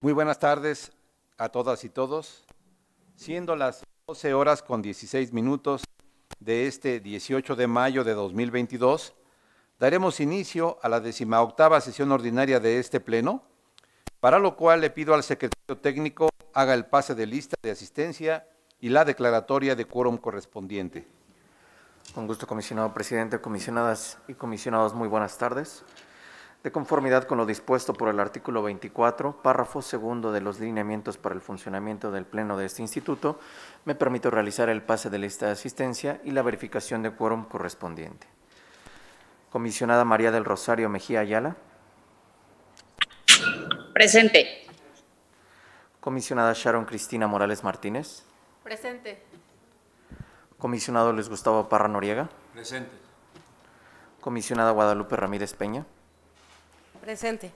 Muy buenas tardes a todas y todos. Siendo las 12 horas con 16 minutos de este 18 de mayo de 2022, daremos inicio a la 18ª sesión ordinaria de este Pleno, para lo cual le pido al secretario técnico haga el pase de lista de asistencia y la declaratoria de quórum correspondiente. Con gusto, comisionado presidente, comisionadas y comisionados, muy buenas tardes. De conformidad con lo dispuesto por el artículo 24, párrafo segundo de los lineamientos para el funcionamiento del Pleno de este instituto, me permito realizar el pase de lista de asistencia y la verificación de quórum correspondiente. Comisionada María del Rosario Mejía Ayala. Presente. Comisionada Sharon Cristina Morales Martínez. Presente. Comisionado Luis Gustavo Parra Noriega. Presente. Comisionada Guadalupe Ramírez Peña. Presente.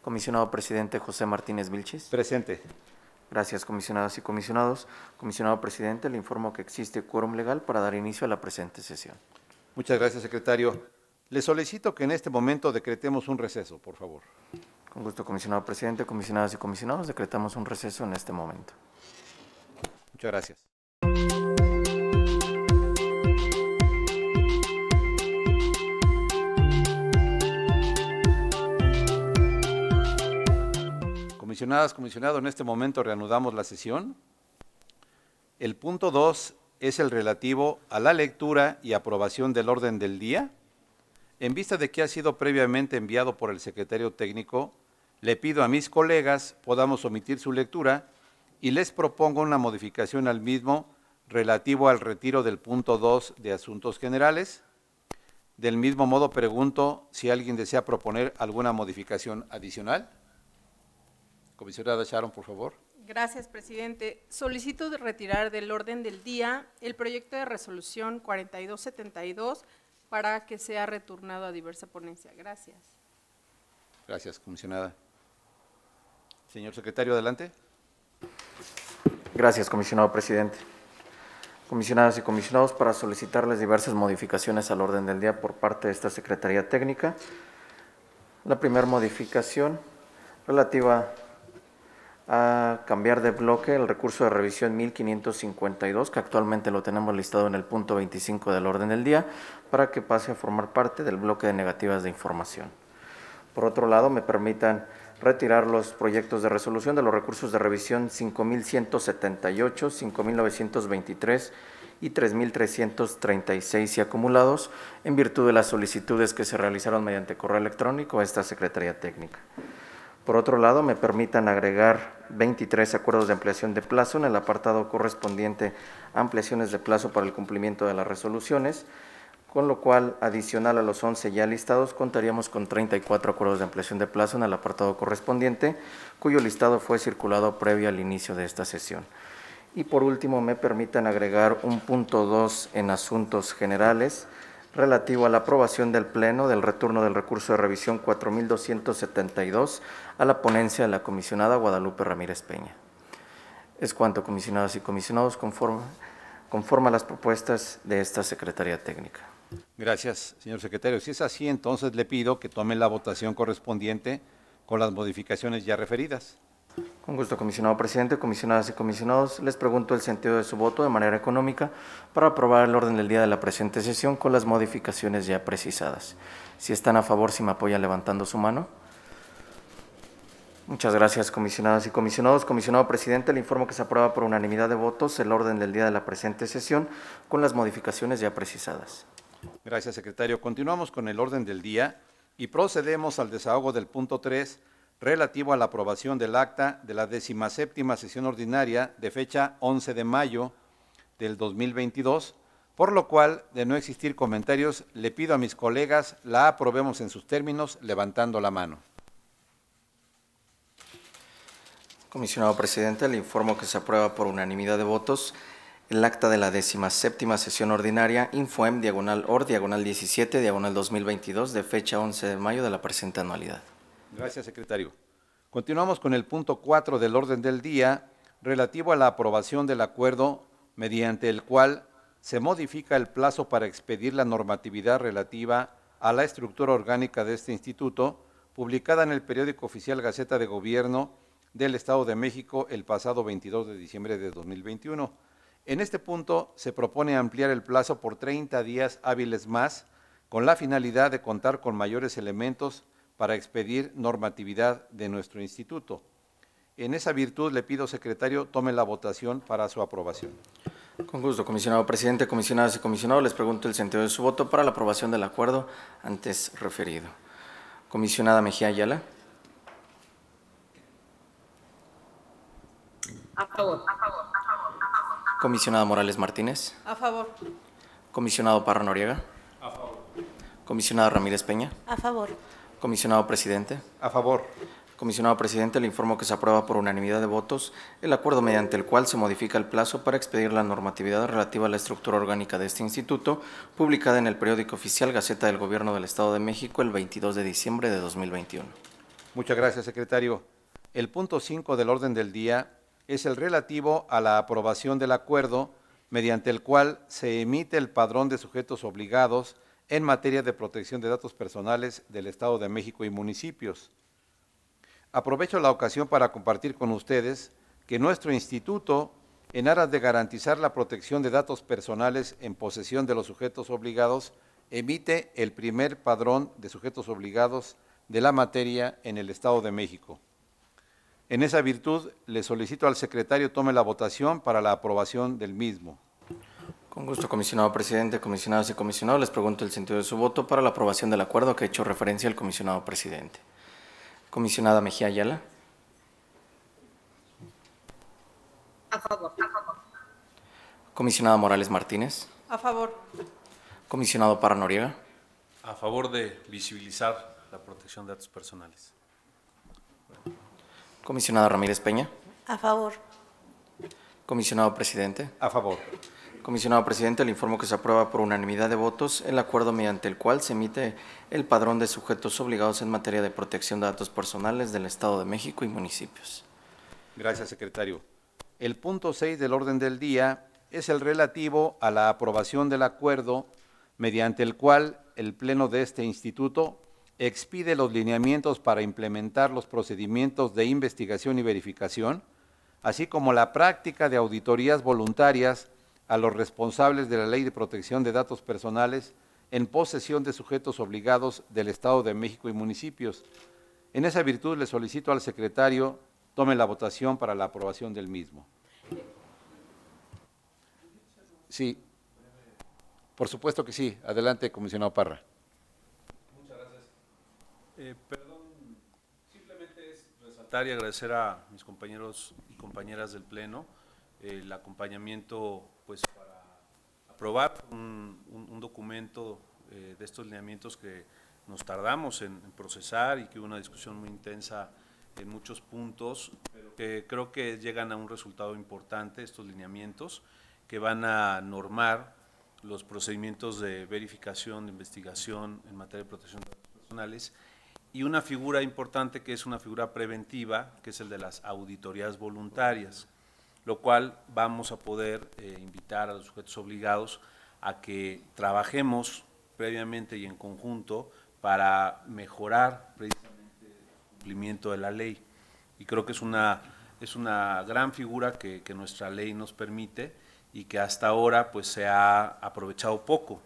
Comisionado presidente José Martínez Vilchis. Presente. Gracias, comisionadas y comisionados. Comisionado presidente, le informo que existe quórum legal para dar inicio a la presente sesión. Muchas gracias, secretario. Le solicito que en este momento decretemos un receso, por favor. Con gusto, comisionado presidente, comisionadas y comisionados, decretamos un receso en este momento. Muchas gracias. Comisionadas, comisionado, en este momento reanudamos la sesión. El punto 2 es el relativo a la lectura y aprobación del orden del día. En vista de que ha sido previamente enviado por el secretario técnico, le pido a mis colegas podamos omitir su lectura y les propongo una modificación al mismo relativo al retiro del punto 2 de Asuntos Generales. Del mismo modo pregunto si alguien desea proponer alguna modificación adicional. Comisionada Sharon, por favor. Gracias, presidente. Solicito retirar del orden del día el proyecto de resolución 4272 para que sea retornado a diversa ponencia. Gracias. Gracias, comisionada. Señor secretario, adelante. Gracias, comisionado presidente. Comisionadas y comisionados, para solicitarles diversas modificaciones al orden del día por parte de esta Secretaría Técnica. La primera modificación relativa a cambiar de bloque el recurso de revisión 1552, que actualmente lo tenemos listado en el punto 25 del orden del día, para que pase a formar parte del bloque de negativas de información. Por otro lado, me permitan retirar los proyectos de resolución de los recursos de revisión 5178, 5923 y 3336 y acumulados, en virtud de las solicitudes que se realizaron mediante correo electrónico a esta Secretaría Técnica. Por otro lado, me permitan agregar 23 acuerdos de ampliación de plazo en el apartado correspondiente a ampliaciones de plazo para el cumplimiento de las resoluciones, con lo cual, adicional a los 11 ya listados, contaríamos con 34 acuerdos de ampliación de plazo en el apartado correspondiente, cuyo listado fue circulado previo al inicio de esta sesión. Y por último, me permitan agregar un punto 2 en asuntos generales, relativo a la aprobación del Pleno del retorno del recurso de revisión 4272 a la ponencia de la comisionada Guadalupe Ramírez Peña. Es cuanto, comisionadas y comisionados, conforme a las propuestas de esta Secretaría Técnica. Gracias, señor secretario. Si es así, entonces le pido que tome la votación correspondiente con las modificaciones ya referidas. Con gusto, comisionado presidente, comisionadas y comisionados, les pregunto el sentido de su voto de manera económica para aprobar el orden del día de la presente sesión con las modificaciones ya precisadas. Si están a favor, si me apoyan levantando su mano. Muchas gracias, comisionadas y comisionados. Comisionado presidente, le informo que se aprueba por unanimidad de votos el orden del día de la presente sesión con las modificaciones ya precisadas. Gracias, secretario. Continuamos con el orden del día y procedemos al desahogo del punto 3, relativo a la aprobación del acta de la 17ª sesión ordinaria de fecha 11 de mayo del 2022, por lo cual, de no existir comentarios, le pido a mis colegas la aprobemos en sus términos levantando la mano. Comisionado presidente, le informo que se aprueba por unanimidad de votos el acta de la 17ª sesión ordinaria Infoem /OR /17/2022 de fecha 11 de mayo de la presente anualidad. Gracias, secretario. Continuamos con el punto 4 del orden del día, relativo a la aprobación del acuerdo mediante el cual se modifica el plazo para expedir la normatividad relativa a la estructura orgánica de este instituto, publicada en el periódico oficial Gaceta de Gobierno del Estado de México el pasado 22 de diciembre de 2021. En este punto se propone ampliar el plazo por 30 días hábiles más, con la finalidad de contar con mayores elementos para expedir normatividad de nuestro instituto. En esa virtud le pido, secretario, tome la votación para su aprobación. Con gusto, comisionado presidente, comisionadas y comisionados, les pregunto el sentido de su voto para la aprobación del acuerdo antes referido. Comisionada Mejía Ayala. A favor. Comisionada Morales Martínez. A favor. Comisionado Parra Noriega. A favor. Comisionada Ramírez Peña. A favor. Comisionado presidente. A favor. Comisionado presidente, le informo que se aprueba por unanimidad de votos el acuerdo mediante el cual se modifica el plazo para expedir la normatividad relativa a la estructura orgánica de este instituto, publicada en el periódico oficial Gaceta del Gobierno del Estado de México el 22 de diciembre de 2021. Muchas gracias, secretario. El punto 5 del orden del día es el relativo a la aprobación del acuerdo mediante el cual se emite el padrón de sujetos obligados en materia de protección de datos personales del Estado de México y municipios. Aprovecho la ocasión para compartir con ustedes que nuestro instituto, en aras de garantizar la protección de datos personales en posesión de los sujetos obligados, emite el primer padrón de sujetos obligados de la materia en el Estado de México. En esa virtud, le solicito al secretario tome la votación para la aprobación del mismo. Con gusto, comisionado presidente, comisionadas y comisionados, les pregunto el sentido de su voto para la aprobación del acuerdo que ha hecho referencia el comisionado presidente. Comisionada Mejía Ayala. A favor. Comisionada Morales Martínez. A favor. Comisionado Parra Noriega. A favor de visibilizar la protección de datos personales. Comisionada Ramírez Peña. A favor. Comisionado presidente. A favor. Comisionado presidente, le informo que se aprueba por unanimidad de votos el acuerdo mediante el cual se emite el padrón de sujetos obligados en materia de protección de datos personales del Estado de México y municipios. Gracias, secretario. El punto 6 del orden del día es el relativo a la aprobación del acuerdo mediante el cual el Pleno de este instituto expide los lineamientos para implementar los procedimientos de investigación y verificación, así como la práctica de auditorías voluntarias a los responsables de la Ley de Protección de Datos Personales en posesión de sujetos obligados del Estado de México y municipios. En esa virtud le solicito al secretario tome la votación para la aprobación del mismo. Sí, por supuesto que sí. Adelante, comisionado Parra. Muchas gracias. Perdón, simplemente es resaltar y agradecer a mis compañeros y compañeras del Pleno el acompañamiento pues para aprobar un documento de estos lineamientos que nos tardamos en procesar y que hubo una discusión muy intensa en muchos puntos, pero que creo que llegan a un resultado importante estos lineamientos que van a normar los procedimientos de verificación, de investigación en materia de protección de datos personales y una figura importante que es una figura preventiva, que es el de las auditorías voluntarias, lo cual vamos a poder invitar a los sujetos obligados a que trabajemos previamente y en conjunto para mejorar precisamente el cumplimiento de la ley. Y creo que es una gran figura que nuestra ley nos permite y que hasta ahora pues se ha aprovechado poco.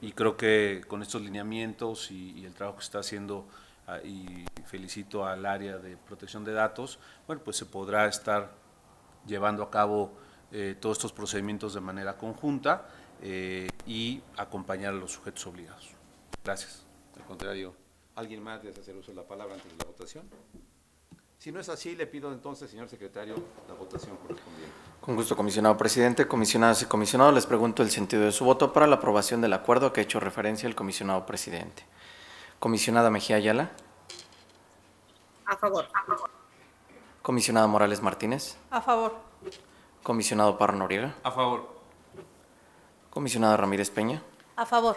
Y creo que con estos lineamientos y el trabajo que se está haciendo, y felicito al área de protección de datos, bueno, pues se podrá estar llevando a cabo todos estos procedimientos de manera conjunta y acompañar a los sujetos obligados. Gracias. Al contrario, ¿alguien más desea hacer uso de la palabra antes de la votación? Si no es así, le pido entonces, señor secretario, la votación correspondiente. Con gusto, comisionado presidente, comisionadas y comisionados, les pregunto el sentido de su voto para la aprobación del acuerdo que ha hecho referencia el comisionado presidente. Comisionada Mejía Ayala. A favor. Comisionada Morales Martínez. A favor. Comisionado Parra Noriega. A favor. Comisionada Ramírez Peña. A favor.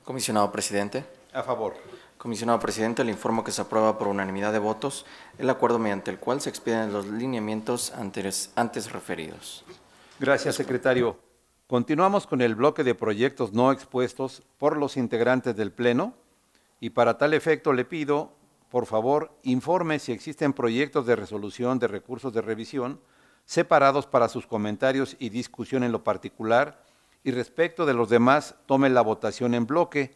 Comisionado presidente. A favor. Comisionado presidente, le informo que se aprueba por unanimidad de votos el acuerdo mediante el cual se expiden los lineamientos antes referidos. Gracias, secretario. Continuamos con el bloque de proyectos no expuestos por los integrantes del Pleno y para tal efecto le pido, por favor, informe si existen proyectos de resolución de recursos de revisión separados para sus comentarios y discusión en lo particular, y respecto de los demás, tome la votación en bloque.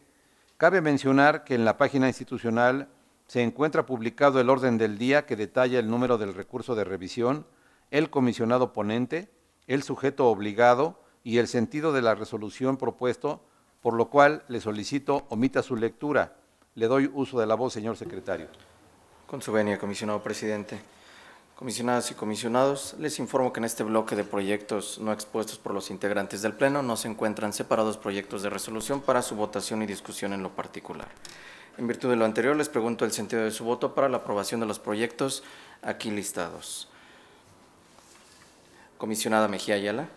Cabe mencionar que en la página institucional se encuentra publicado el orden del día que detalla el número del recurso de revisión, el comisionado ponente, el sujeto obligado y el sentido de la resolución propuesto, por lo cual le solicito omita su lectura. Le doy uso de la voz, señor secretario. Con su venia, comisionado presidente. Comisionadas y comisionados, les informo que en este bloque de proyectos no expuestos por los integrantes del Pleno no se encuentran separados proyectos de resolución para su votación y discusión en lo particular. En virtud de lo anterior, les pregunto el sentido de su voto para la aprobación de los proyectos aquí listados. Comisionada Mejía Ayala.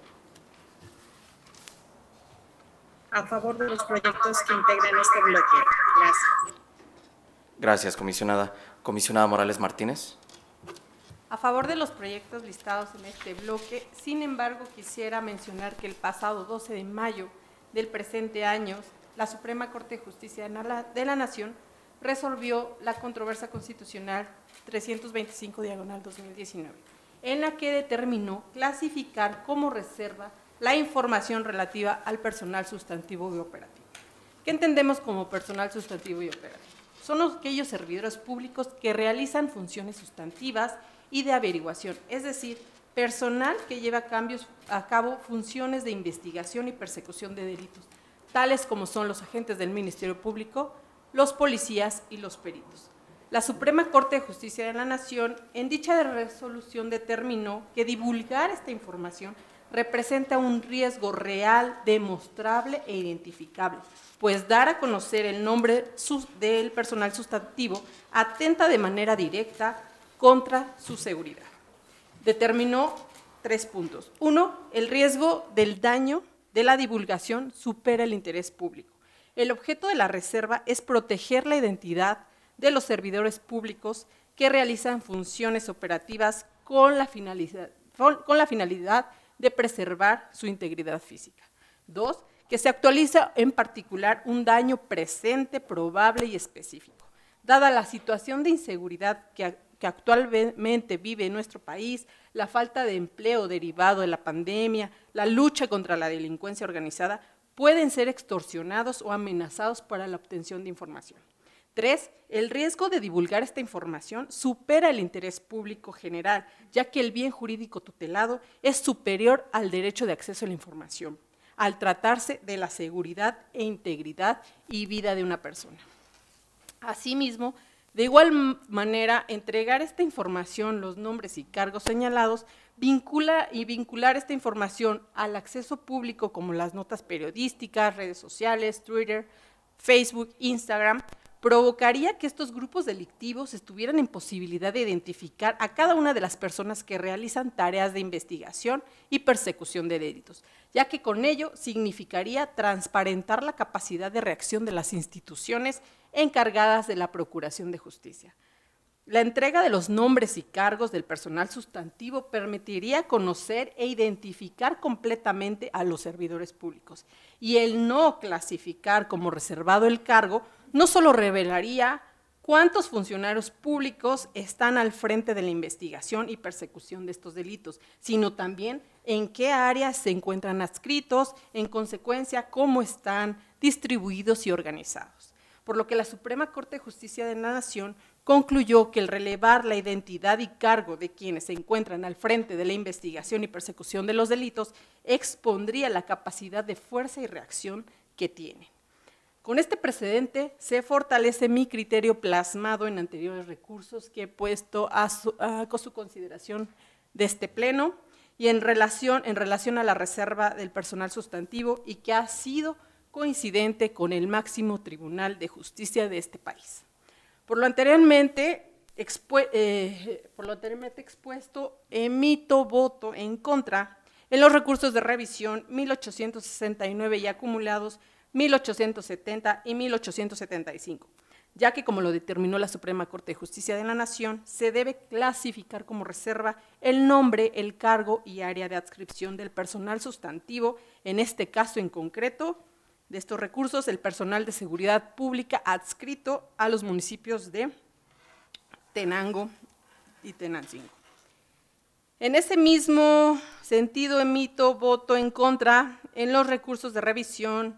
A favor de los proyectos que integran este bloque. Gracias. Gracias, comisionada. Comisionada Morales Martínez. A favor de los proyectos listados en este bloque, sin embargo, quisiera mencionar que el pasado 12 de mayo del presente año, la Suprema Corte de Justicia de la Nación resolvió la controversia constitucional 325/2019, en la que determinó clasificar como reserva la información relativa al personal sustantivo y operativo. ¿Qué entendemos como personal sustantivo y operativo? Son aquellos servidores públicos que realizan funciones sustantivas y de averiguación, es decir, personal que lleva a cabo funciones de investigación y persecución de delitos, tales como son los agentes del Ministerio Público, los policías y los peritos. La Suprema Corte de Justicia de la Nación, en dicha resolución, determinó que divulgar esta información representa un riesgo real, demostrable e identificable, pues dar a conocer el nombre del personal sustantivo atenta de manera directa contra su seguridad. Determinó 3 puntos. 1, el riesgo del daño de la divulgación supera el interés público. El objeto de la reserva es proteger la identidad de los servidores públicos que realizan funciones operativas con la finalidad de preservar su integridad física. 2, que se actualiza en particular un daño presente, probable y específico. Dada la situación de inseguridad que actualmente vive nuestro país, la falta de empleo derivado de la pandemia, la lucha contra la delincuencia organizada, pueden ser extorsionados o amenazados para la obtención de información. 3, el riesgo de divulgar esta información supera el interés público general, ya que el bien jurídico tutelado es superior al derecho de acceso a la información, al tratarse de la seguridad e integridad y vida de una persona. Asimismo, de igual manera, entregar esta información, los nombres y cargos señalados, vincular esta información al acceso público como las notas periodísticas, redes sociales, Twitter, Facebook, Instagram, provocaría que estos grupos delictivos estuvieran en posibilidad de identificar a cada una de las personas que realizan tareas de investigación y persecución de delitos, ya que con ello significaría transparentar la capacidad de reacción de las instituciones encargadas de la procuración de justicia. La entrega de los nombres y cargos del personal sustantivo permitiría conocer e identificar completamente a los servidores públicos, y el no clasificar como reservado el cargo no solo revelaría cuántos funcionarios públicos están al frente de la investigación y persecución de estos delitos, sino también en qué áreas se encuentran adscritos, en consecuencia, cómo están distribuidos y organizados. Por lo que la Suprema Corte de Justicia de la Nación concluyó que el relevar la identidad y cargo de quienes se encuentran al frente de la investigación y persecución de los delitos expondría la capacidad de fuerza y reacción que tienen. Con este precedente se fortalece mi criterio plasmado en anteriores recursos que he puesto a su consideración de este Pleno y en relación a la reserva del personal sustantivo, y que ha sido coincidente con el máximo Tribunal de Justicia de este país. Por lo anteriormente expuesto, emito voto en contra en los recursos de revisión 1869 y acumulados 1870 y 1875, ya que, como lo determinó la Suprema Corte de Justicia de la Nación, se debe clasificar como reserva el nombre, el cargo y área de adscripción del personal sustantivo, en este caso en concreto, de estos recursos, el personal de seguridad pública adscrito a los municipios de Tenango y Tenancingo. En ese mismo sentido, emito voto en contra en los recursos de revisión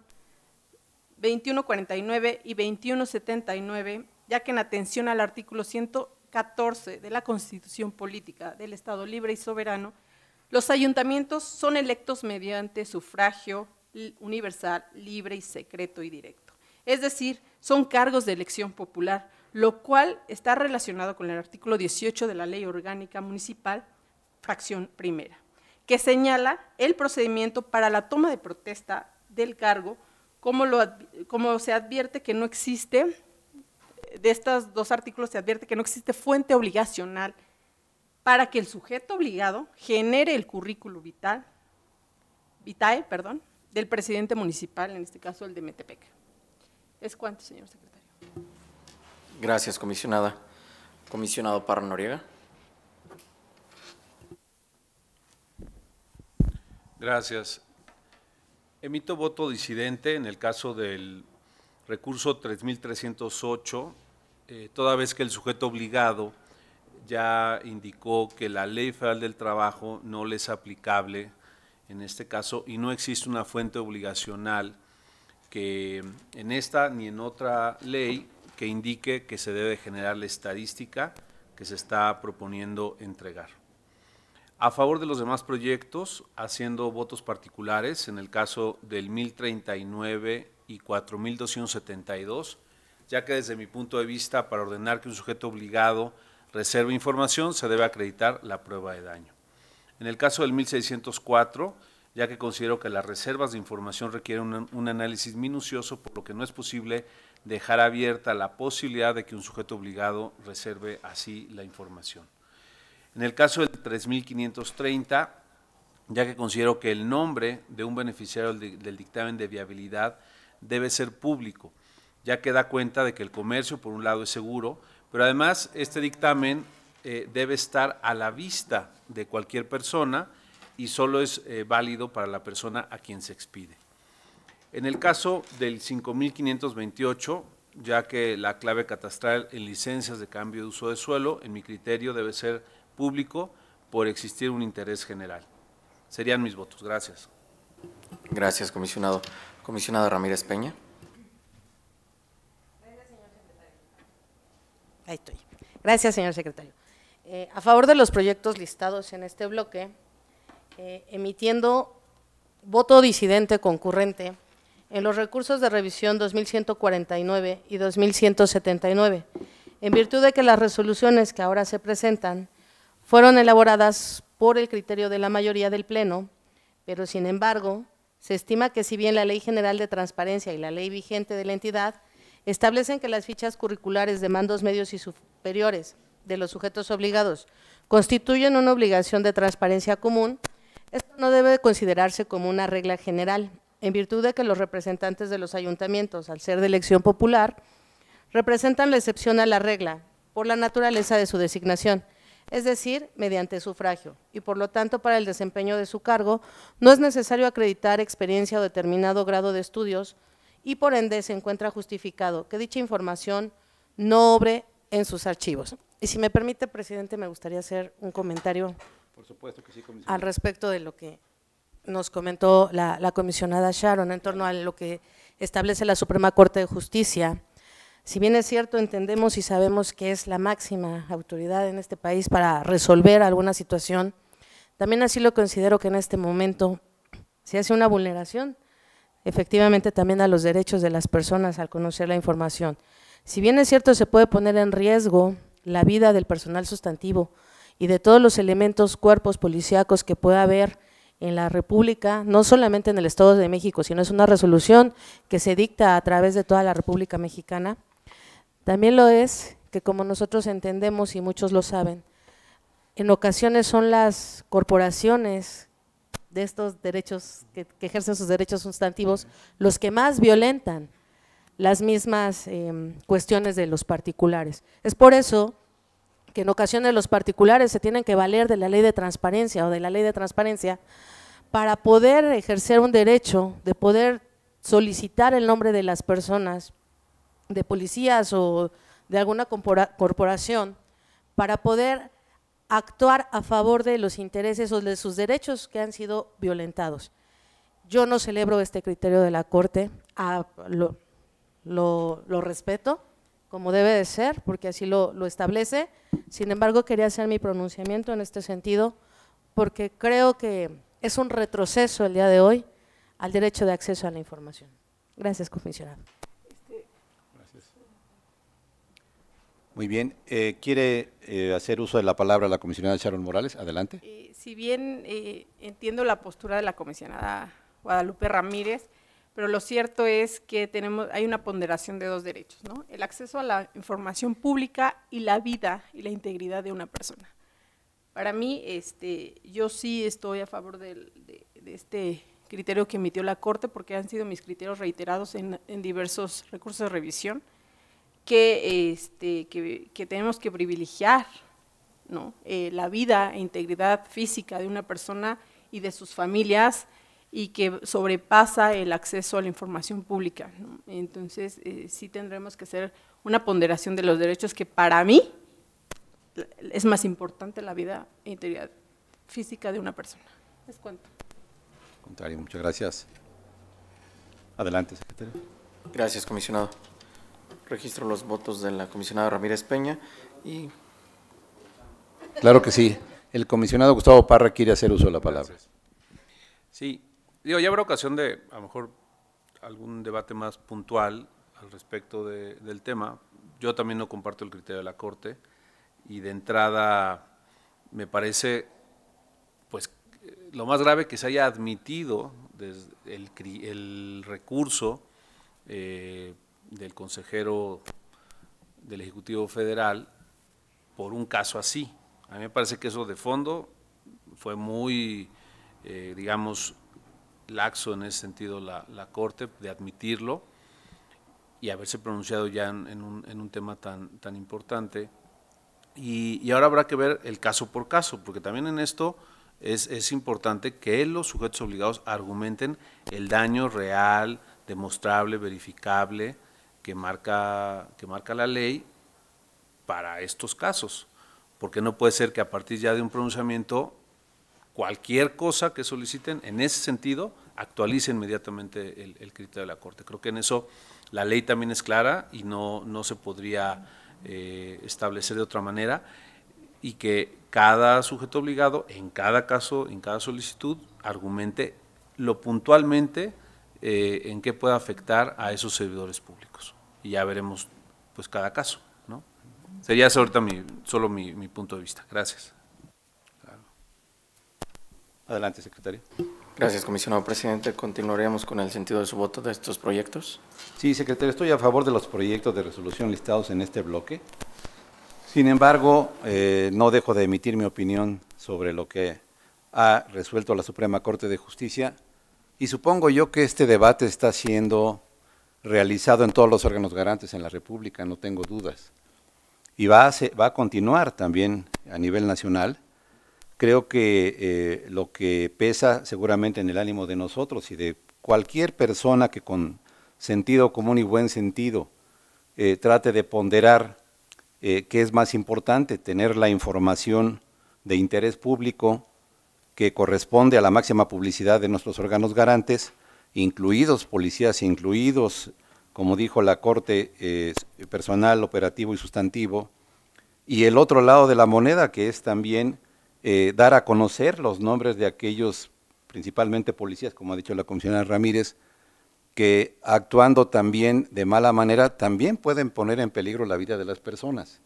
2149 y 2179, ya que en atención al artículo 114 de la Constitución Política del Estado Libre y Soberano, los ayuntamientos son electos mediante sufragio universal, libre y secreto y directo. Es decir, son cargos de elección popular, lo cual está relacionado con el artículo 18 de la Ley Orgánica Municipal, fracción primera, que señala el procedimiento para la toma de protesta del cargo, como se advierte que no existe, de estos dos artículos se advierte que no existe fuente obligacional para que el sujeto obligado genere el currículo vitae, del presidente municipal, en este caso el de Metepec. ¿Es cuánto, señor secretario? Gracias, comisionada. Comisionado Parra Noriega. Gracias. Emito voto disidente en el caso del recurso 3308, toda vez que el sujeto obligado ya indicó que la Ley Federal del Trabajo no le es aplicable en este caso y no existe una fuente obligacional que en esta ni en otra ley que indique que se debe generar la estadística que se está proponiendo entregar. A favor de los demás proyectos, haciendo votos particulares, en el caso del 1039 y 4272, ya que desde mi punto de vista, para ordenar que un sujeto obligado reserve información, se debe acreditar la prueba de daño. En el caso del 1604, ya que considero que las reservas de información requieren un análisis minucioso, por lo que no es posible dejar abierta la posibilidad de que un sujeto obligado reserve así la información. En el caso del 3530, ya que considero que el nombre de un beneficiario del dictamen de viabilidad debe ser público, ya que da cuenta de que el comercio, por un lado, es seguro, pero además este dictamen debe estar a la vista de cualquier persona y solo es válido para la persona a quien se expide. En el caso del 5528, ya que la clave catastral en licencias de cambio de uso de suelo, en mi criterio, debe ser público por existir un interés general. Serían mis votos. Gracias. Gracias, comisionado. Comisionada Ramírez Peña. Ahí estoy. Gracias, señor secretario. A favor de los proyectos listados en este bloque, emitiendo voto disidente concurrente en los recursos de revisión 2149 y 2179, en virtud de que las resoluciones que ahora se presentan fueron elaboradas por el criterio de la mayoría del Pleno, pero sin embargo, se estima que si bien la Ley General de Transparencia y la ley vigente de la entidad establecen que las fichas curriculares de mandos medios y superiores de los sujetos obligados constituyen una obligación de transparencia común, esto no debe considerarse como una regla general, en virtud de que los representantes de los ayuntamientos, al ser de elección popular, representan la excepción a la regla por la naturaleza de su designación, es decir, mediante sufragio, y por lo tanto para el desempeño de su cargo no es necesario acreditar experiencia o determinado grado de estudios y por ende se encuentra justificado que dicha información no obre en sus archivos. Y si me permite, presidente, me gustaría hacer un comentario. Por supuesto que sí, comisionada. Al respecto de lo que nos comentó la comisionada Sharon en torno a lo que establece la Suprema Corte de Justicia. Si bien es cierto, entendemos y sabemos que es la máxima autoridad en este país para resolver alguna situación, también así lo considero que en este momento se hace una vulneración, efectivamente también a los derechos de las personas al conocer la información. Si bien es cierto, se puede poner en riesgo la vida del personal sustantivo y de todos los elementos, cuerpos policíacos que pueda haber en la República, no solamente en el Estado de México, sino es una resolución que se dicta a través de toda la República Mexicana. También lo es que, como nosotros entendemos y muchos lo saben, en ocasiones son las corporaciones de estos derechos, que ejercen sus derechos sustantivos, los que más violentan las mismas cuestiones de los particulares. Es por eso que en ocasiones los particulares se tienen que valer de la ley de transparencia o de la ley de transparencia para poder ejercer un derecho de poder solicitar el nombre de las personas, de policías o de alguna corporación, para poder actuar a favor de los intereses o de sus derechos que han sido violentados. Yo no celebro este criterio de la Corte, lo respeto como debe de ser, porque así lo establece. Sin embargo, quería hacer mi pronunciamiento en este sentido, porque creo que es un retroceso el día de hoy al derecho de acceso a la información. Gracias, comisionado. Gracias. Muy bien. ¿Quiere hacer uso de la palabra la comisionada Sharon Morales? Adelante. Si bien entiendo la postura de la comisionada Guadalupe Ramírez, pero lo cierto es que hay una ponderación de dos derechos, ¿no? El acceso a la información pública y la vida y la integridad de una persona. Para mí, yo sí estoy a favor de este criterio que emitió la Corte, porque han sido mis criterios reiterados en diversos recursos de revisión, que tenemos que privilegiar, ¿no? La vida e integridad física de una persona y de sus familias, y que sobrepasa el acceso a la información pública, ¿no? Entonces, sí tendremos que hacer una ponderación de los derechos, que para mí es más importante la vida e integridad física de una persona. Les cuento. Contrario, muchas gracias. Adelante, secretario. Gracias, comisionado. Registro los votos de la comisionada Ramírez Peña y… Claro que sí. El comisionado Gustavo Parra quiere hacer uso de la palabra. Gracias. Sí, digo, ya habrá ocasión de, a lo mejor, algún debate más puntual al respecto del tema. Yo también no comparto el criterio de la Corte, y de entrada me parece, pues, lo más grave que se haya admitido desde el recurso del consejero del Ejecutivo Federal por un caso así. A mí me parece que eso de fondo fue muy, digamos, laxo en ese sentido la Corte de admitirlo y haberse pronunciado ya en un tema tan importante. Y ahora habrá que ver el caso por caso, porque también en esto es importante que los sujetos obligados argumenten el daño real, demostrable, verificable, que marca la ley para estos casos, porque no puede ser que a partir ya de un pronunciamiento, cualquier cosa que soliciten en ese sentido, actualice inmediatamente el criterio de la Corte. Creo que en eso la ley también es clara y no se podría establecer de otra manera, y que cada sujeto obligado en cada caso, en cada solicitud, argumente lo puntualmente en qué puede afectar a esos servidores públicos. Y ya veremos pues cada caso, ¿no? Sería eso ahorita solo mi punto de vista. Gracias. Claro. Adelante, secretario. Gracias, comisionado presidente. Continuaremos con el sentido de su voto de estos proyectos. Sí, secretario, estoy a favor de los proyectos de resolución listados en este bloque. Sin embargo, no dejo de emitir mi opinión sobre lo que ha resuelto la Suprema Corte de Justicia, y supongo yo que este debate está siendo realizado en todos los órganos garantes en la República, no tengo dudas, y va a continuar también a nivel nacional. Creo que lo que pesa seguramente en el ánimo de nosotros y de cualquier persona que con sentido común y buen sentido trate de ponderar qué es más importante, tener la información de interés público que corresponde a la máxima publicidad de nuestros órganos garantes, incluidos policías, incluidos, como dijo la Corte, personal operativo y sustantivo, y el otro lado de la moneda, que es también dar a conocer los nombres de aquellos, principalmente policías, como ha dicho la comisionada Ramírez, que actuando también de mala manera, también pueden poner en peligro la vida de las personas.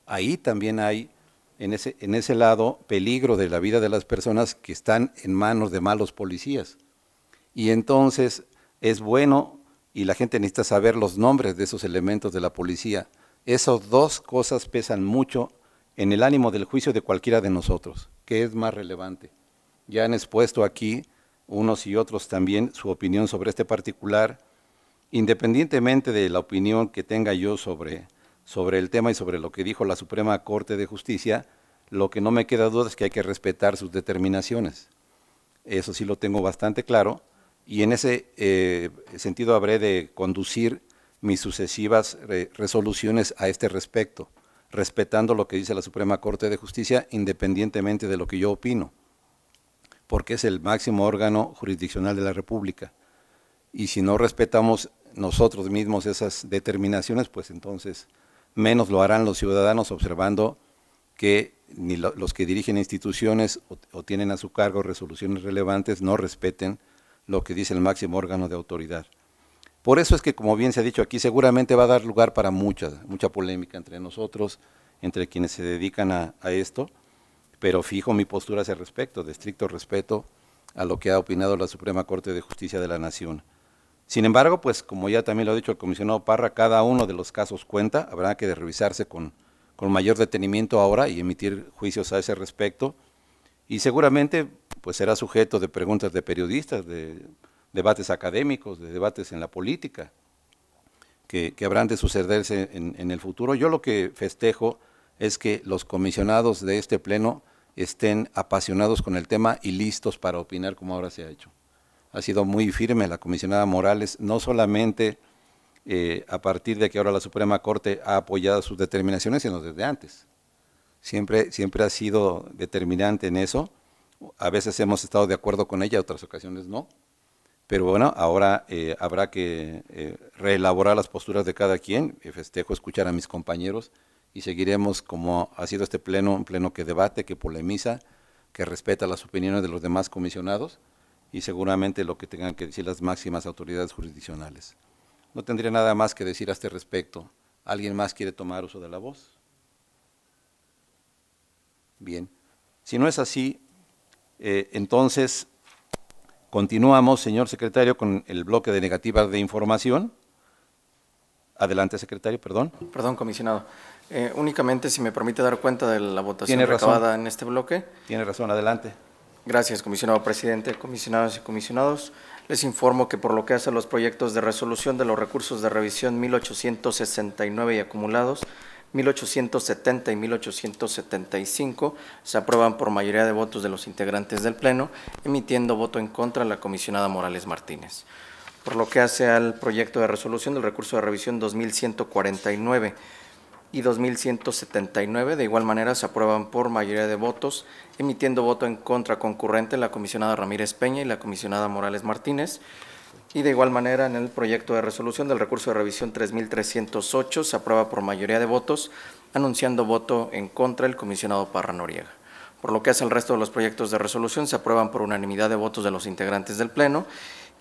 Ahí también hay, en ese lado, peligro de la vida de las personas que están en manos de malos policías. Y entonces es bueno, y la gente necesita saber los nombres de esos elementos de la policía. Esas dos cosas pesan mucho en el ánimo del juicio de cualquiera de nosotros. ¿Qué es más relevante? Ya han expuesto aquí unos y otros también su opinión sobre este particular, independientemente de la opinión que tenga yo sobre el tema y sobre lo que dijo la Suprema Corte de Justicia. Lo que no me queda duda es que hay que respetar sus determinaciones. Eso sí lo tengo bastante claro, y en ese sentido habré de conducir mis sucesivas resoluciones a este respecto. respetando lo que dice la Suprema Corte de Justicia, independientemente de lo que yo opino, porque es el máximo órgano jurisdiccional de la República. Y si no respetamos nosotros mismos esas determinaciones, pues entonces menos lo harán los ciudadanos, observando que ni los que dirigen instituciones o tienen a su cargo resoluciones relevantes no respeten lo que dice el máximo órgano de autoridad. Por eso es que, como bien se ha dicho aquí, seguramente va a dar lugar para mucha polémica entre nosotros, entre quienes se dedican a esto, pero fijo mi postura a ese respecto, de estricto respeto a lo que ha opinado la Suprema Corte de Justicia de la Nación. Sin embargo, pues como ya también lo ha dicho el comisionado Parra, cada uno de los casos cuenta, habrá que revisarse con mayor detenimiento ahora y emitir juicios a ese respecto, y seguramente pues será sujeto de preguntas de periodistas, de debates académicos, de debates en la política, que habrán de sucederse en el futuro. Yo lo que festejo es que los comisionados de este pleno estén apasionados con el tema y listos para opinar como ahora se ha hecho. Ha sido muy firme la comisionada Morales, no solamente a partir de que ahora la Suprema Corte ha apoyado sus determinaciones, sino desde antes. Siempre ha sido determinante en eso. A veces hemos estado de acuerdo con ella, otras ocasiones no. Pero bueno, ahora habrá que reelaborar las posturas de cada quien. Festejo escuchar a mis compañeros y seguiremos, como ha sido este pleno, un pleno que debate, que polemiza, que respeta las opiniones de los demás comisionados y seguramente lo que tengan que decir las máximas autoridades jurisdiccionales. No tendría nada más que decir a este respecto. ¿Alguien más quiere tomar uso de la voz? Bien. Si no es así, entonces continuamos, señor secretario, con el bloque de negativas de información. Adelante, secretario, perdón. Perdón, comisionado. Únicamente, si me permite dar cuenta de la votación Tiene razón. recabada en este bloque. Tiene razón, adelante. Gracias, comisionado presidente, comisionadas y comisionados. Les informo que por lo que hace a los proyectos de resolución de los recursos de revisión 1869 y acumulados, 1870 y 1875 se aprueban por mayoría de votos de los integrantes del Pleno, emitiendo voto en contra la comisionada Morales Martínez. Por lo que hace al proyecto de resolución del recurso de revisión 2149 y 2179, de igual manera se aprueban por mayoría de votos, emitiendo voto en contra concurrente la comisionada Ramírez Peña y la comisionada Morales Martínez. Y de igual manera, en el proyecto de resolución del recurso de revisión 3308 se aprueba por mayoría de votos, anunciando voto en contra el comisionado Parra Noriega. Por lo que hace al resto de los proyectos de resolución, se aprueban por unanimidad de votos de los integrantes del Pleno,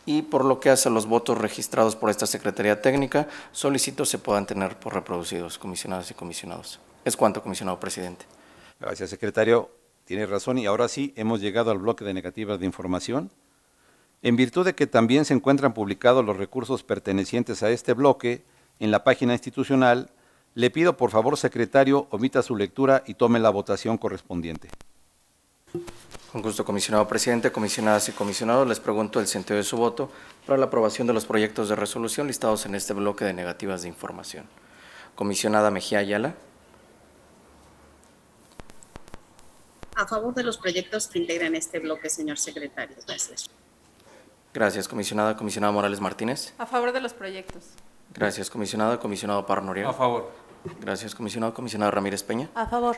y por lo que hace a los votos registrados por esta Secretaría Técnica, solicito se puedan tener por reproducidos, comisionadas y comisionados. Es cuanto, comisionado presidente. Gracias, secretario. Tiene razón, y ahora sí, hemos llegado al bloque de negativas de información. En virtud de que también se encuentran publicados los recursos pertenecientes a este bloque en la página institucional, le pido por favor, secretario, omita su lectura y tome la votación correspondiente. Con gusto, comisionado presidente, comisionadas y comisionados, les pregunto el sentido de su voto para la aprobación de los proyectos de resolución listados en este bloque de negativas de información. Comisionada Mejía Ayala. A favor de los proyectos que integran este bloque, señor secretario. Gracias. Gracias, comisionada. Comisionada Morales Martínez. A favor de los proyectos. Gracias, comisionada. Comisionado Parra Noriega. A favor. Gracias, comisionado. Comisionada Ramírez Peña. A favor.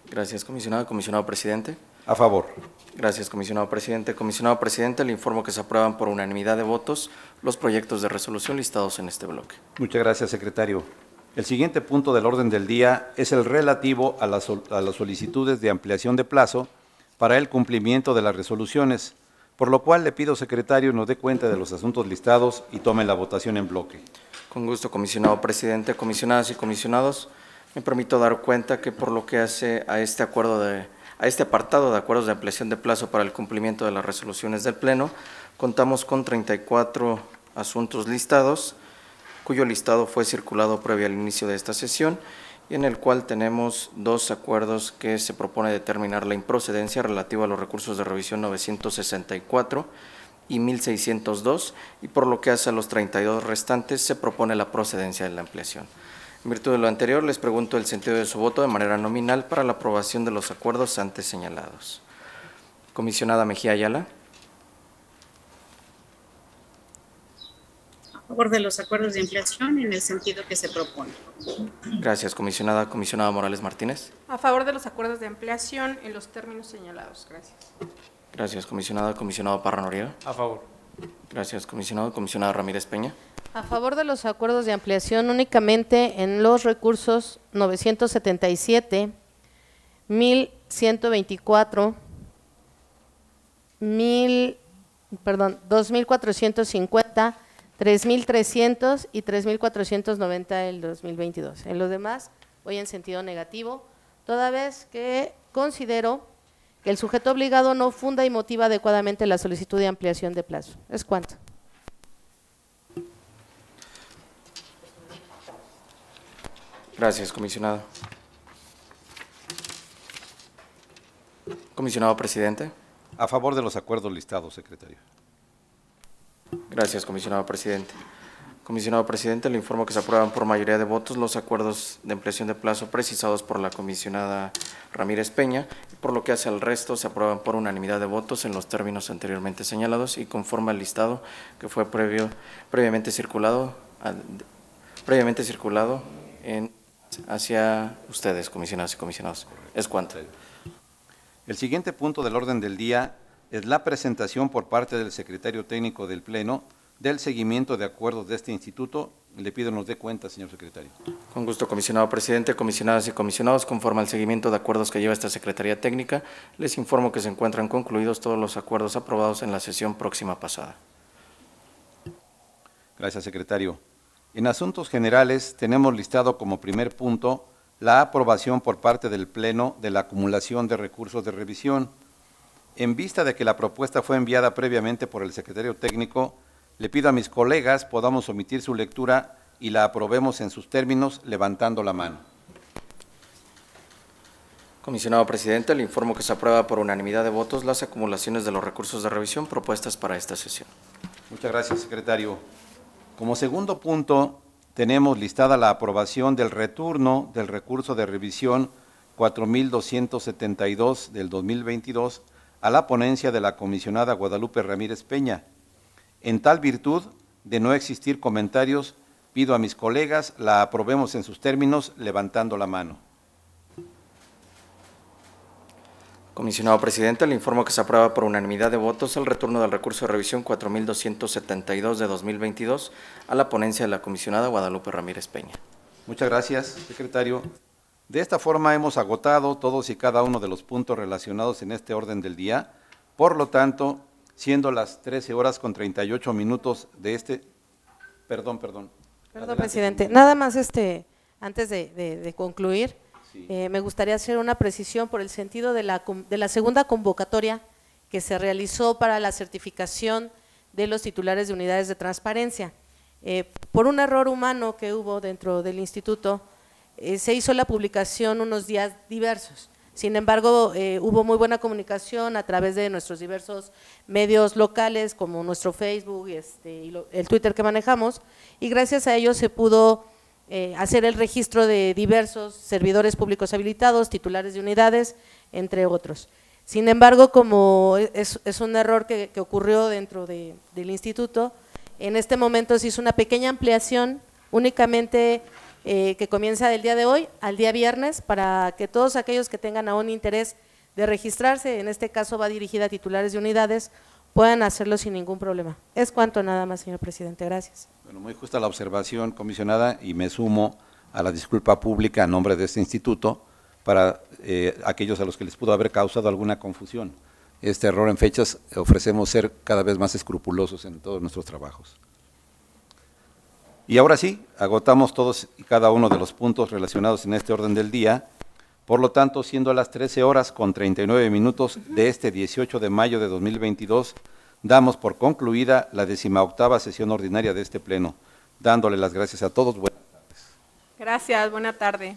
Gracias, comisionada. Comisionado presidente. A favor. Gracias, comisionado presidente. Comisionado presidente, le informo que se aprueban por unanimidad de votos los proyectos de resolución listados en este bloque. Muchas gracias, secretario. El siguiente punto del orden del día es el relativo a las solicitudes de ampliación de plazo para el cumplimiento de las resoluciones, por lo cual le pido, secretario, nos dé cuenta de los asuntos listados y tome la votación en bloque. Con gusto, comisionado presidente, comisionadas y comisionados, me permito dar cuenta que por lo que hace a este apartado de acuerdos de ampliación de plazo para el cumplimiento de las resoluciones del Pleno, contamos con 34 asuntos listados, cuyo listado fue circulado previo al inicio de esta sesión, y en el cual tenemos 2 acuerdos que se propone determinar la improcedencia relativa a los recursos de revisión 964 y 1602, y por lo que hace a los 32 restantes se propone la procedencia de la ampliación. En virtud de lo anterior, les pregunto el sentido de su voto de manera nominal para la aprobación de los acuerdos antes señalados. Comisionada Mejía Ayala. A favor de los acuerdos de ampliación en el sentido que se propone. Gracias, comisionada. Comisionada Morales Martínez. A favor de los acuerdos de ampliación en los términos señalados. Gracias. Gracias, comisionada. Comisionado Parra Noriega. A favor. Gracias, comisionado. Comisionada Ramírez Peña. A favor de los acuerdos de ampliación únicamente en los recursos 977, 1124, 2450, 3300 y 3490 del 2022. En los demás voy en sentido negativo, toda vez que considero que el sujeto obligado no funda y motiva adecuadamente la solicitud de ampliación de plazo. Es cuanto. Gracias, comisionado. Comisionado presidente. A favor de los acuerdos listados, secretario. Gracias, comisionado presidente. Comisionado presidente, le informo que se aprueban por mayoría de votos los acuerdos de ampliación de plazo precisados por la comisionada Ramírez Peña, y por lo que hace al resto se aprueban por unanimidad de votos en los términos anteriormente señalados y conforme al listado que fue previamente circulado hacia ustedes, comisionadas y comisionados. Es cuanto. El siguiente punto del orden del día es la presentación por parte del secretario técnico del Pleno del seguimiento de acuerdos de este instituto. Le pido nos dé cuenta, señor secretario. Con gusto, comisionado presidente, comisionadas y comisionados, conforme al seguimiento de acuerdos que lleva esta Secretaría Técnica, les informo que se encuentran concluidos todos los acuerdos aprobados en la sesión próxima pasada. Gracias, secretario. En asuntos generales tenemos listado como primer punto la aprobación por parte del Pleno de la acumulación de recursos de revisión. En vista de que la propuesta fue enviada previamente por el secretario técnico, le pido a mis colegas podamos omitir su lectura y la aprobemos en sus términos levantando la mano. Comisionado presidente, le informo que se aprueba por unanimidad de votos las acumulaciones de los recursos de revisión propuestas para esta sesión. Muchas gracias, secretario. Como segundo punto, tenemos listada la aprobación del retorno del recurso de revisión 4272 del 2022 a la ponencia de la comisionada Guadalupe Ramírez Peña. En tal virtud de no existir comentarios, pido a mis colegas la aprobemos en sus términos levantando la mano. Comisionado presidente, le informo que se aprueba por unanimidad de votos el retorno del recurso de revisión 4272 de 2022 a la ponencia de la comisionada Guadalupe Ramírez Peña. Muchas gracias, secretario. De esta forma hemos agotado todos y cada uno de los puntos relacionados en este orden del día. Por lo tanto, siendo las 13:38 de este… Perdón, presidente. Nada más antes de concluir, sí. Me gustaría hacer una precisión por el sentido de la segunda convocatoria que se realizó para la certificación de los titulares de unidades de transparencia. Por un error humano que hubo dentro del instituto, se hizo la publicación unos días diversos. Sin embargo, hubo muy buena comunicación a través de nuestros diversos medios locales, como nuestro Facebook y el Twitter que manejamos, y gracias a ello se pudo hacer el registro de diversos servidores públicos habilitados, titulares de unidades, entre otros. Sin embargo, como es un error que ocurrió dentro del instituto, en este momento se hizo una pequeña ampliación únicamente que comienza del día de hoy al día viernes, para que todos aquellos que tengan aún interés de registrarse, en este caso va dirigida a titulares de unidades, puedan hacerlo sin ningún problema. Es cuanto nada más, señor presidente. Gracias. Bueno, muy justa la observación, comisionada, y me sumo a la disculpa pública a nombre de este instituto para aquellos a los que les pudo haber causado alguna confusión. Este error en fechas ofrecemos ser cada vez más escrupulosos en todos nuestros trabajos. Y ahora sí, agotamos todos y cada uno de los puntos relacionados en este orden del día. Por lo tanto, siendo las 13:39 de este 18 de mayo de 2022, damos por concluida la 18ª sesión ordinaria de este Pleno, dándole las gracias a todos. Buenas tardes. Gracias, buena tarde.